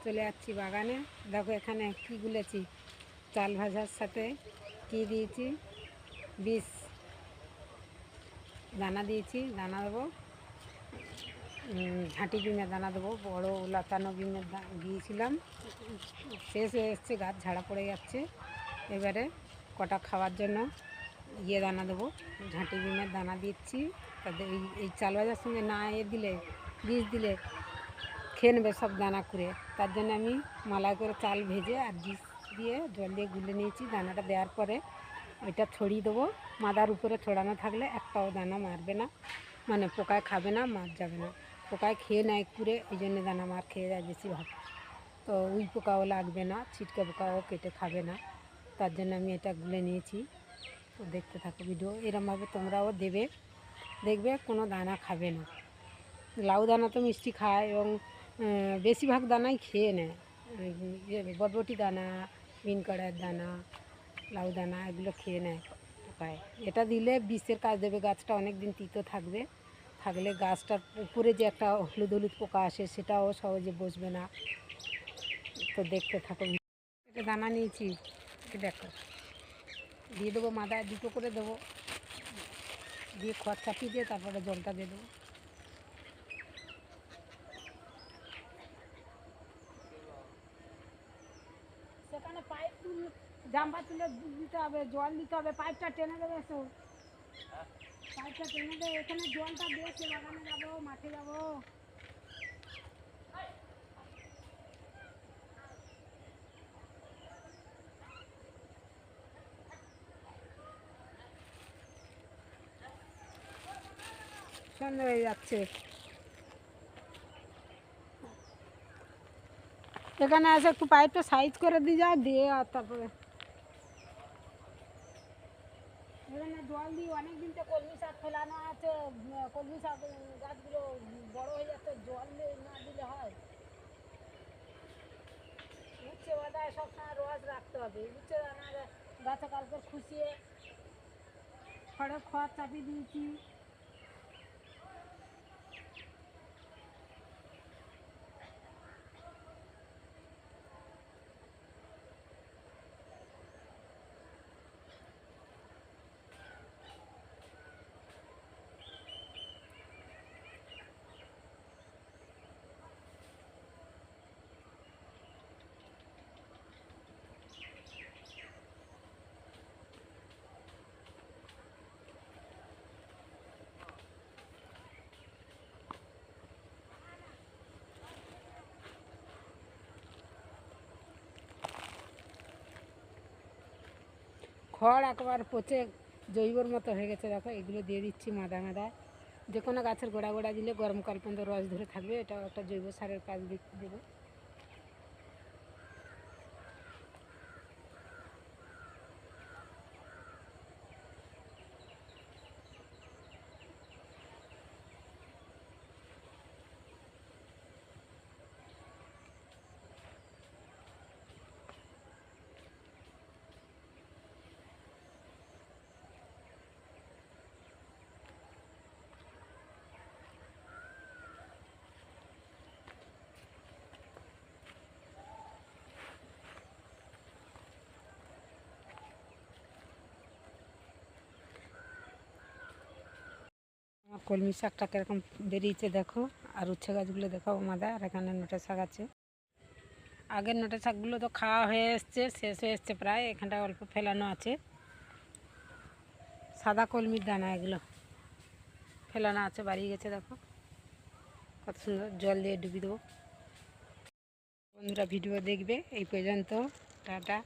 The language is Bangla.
চলে যাচ্ছি বাগানে। দেখো এখানে কি গুলেছি, চাল ভাজার সাথে কি দিয়েছি, বীজ দানা দিয়েছি, দানা দেবো, ঝাঁটি বিমের দানা দেবো, বড় লতানো বিমের দিয়েছিলাম, শেষ হয়ে এসছে, গাছ ঝাড়া পড়ে যাচ্ছে। এবারে কটা খাওয়ার জন্য দানা দেবো, ঝাঁটি বিমের দানা দিচ্ছি। তাদের এই চাল ভাজার সঙ্গে না দিলে, বীজ দিলে খেয়ে নেবে সব দানা করে। তার জন্য আমি মালাই করে চাল ভেজে আর বীজ দিয়ে জল দিয়ে গুলে নিয়েছি। দানাটা দেওয়ার পরে ওইটা ছড়িয়ে দেবো। মাদার উপরে ছড়ানো থাকলে একটাও দানা মারবে না, মানে পোকায় খাবে না, মার যাবে না। পোকায় খেয়ে নেয় করে, এই জন্য দানা মার খেয়ে যায় বেশিরভাগ। তো ওই পোকাও লাগবে না, ছিটকে পোকাও কেটে খাবে না। তার জন্য আমি এটা গুলে নিয়েছি। তো দেখতে থাকো ভিডিও, এরমভাবে তোমরাও দেবে, দেখবে কোনো দানা খাবে না। লাউ দানা তো মিষ্টি খায় এবং বেশিরভাগ দানাই খেয়ে নেয়। বরবটি দানা, বিন কড়াইয়ের দানা, লাউ দানা এগুলো খেয়ে নেয় পোকায়। এটা দিলে বিষের কাজ দেবে, গাছটা অনেক দিন তিতো থাকবে। থাকলে গাছটার উপরে যে একটা হলুদ হলুদ পোকা আসে সেটাও সহজে বসবে না। তো দেখতে থাকো। এটা দানা নিয়েছি, দেখো দিয়ে দেবো, মাদায় দুটো করে দেবো, দিয়ে খড় চাপিয়ে দিয়ে তারপরে জলটা দিয়ে দেবো। সেখানে পাইপ জাম্পার তুলে দিতে হবে, জল দিতে হবে, পাইপটা টেনে দেবে। এসো, পাইপটা টেনে দেবে, এখানে জলটা দিয়েছে, বাগানে যাবো, মাঠে যাবো। সন্ধ্যা হয়ে যাচ্ছে, এখানে এসে একটু পাইপটা সাইজ করে দিয়ে যাও, দিয়ে আর তারপরে এখানে জল দিয়ে অনেক দিন তো কলমি শাক ফেলানো আছে। কলমি শাক গাছগুলো বড় হয়ে যাচ্ছে, জল না দিলে হয়। উচ্ছে বাদায় সবসময় রস রাখতে হবে। উচ্ছে দানা গাছে কালকে খুশিয়ে খড় চাপিয়ে দিয়েছি। খড় একবার পচে জৈবর মতো হয়ে গেছে, দেখো এগুলো দিয়ে দিচ্ছি মাদা মাদায়। যে কোনো গাছের গোড়া গোড়া দিলে গরমকাল পর্যন্ত রস ধরে থাকবে, এটাও একটা জৈব সারের কাজ দেবে। আমার কলমি শাকটা কীরকম বেরিয়েছে দেখো, আর উচ্ছে গাছগুলো দেখো মাদা, আর এখানে নোটে শাক আছে। আগের নোটে শাকগুলো তো খাওয়া হয়ে এসছে, শেষ হয়ে এসছে প্রায়, এখানটা অল্প ফেলানো আছে। সাদা কলমির দানা এগুলো ফেলানো আছে, বাড়িয়ে গেছে দেখো কত সুন্দর। জল দিয়ে ডুবিয়ে দেবো। বন্ধুরা ভিডিও দেখবে এই পর্যন্ত, টাটা।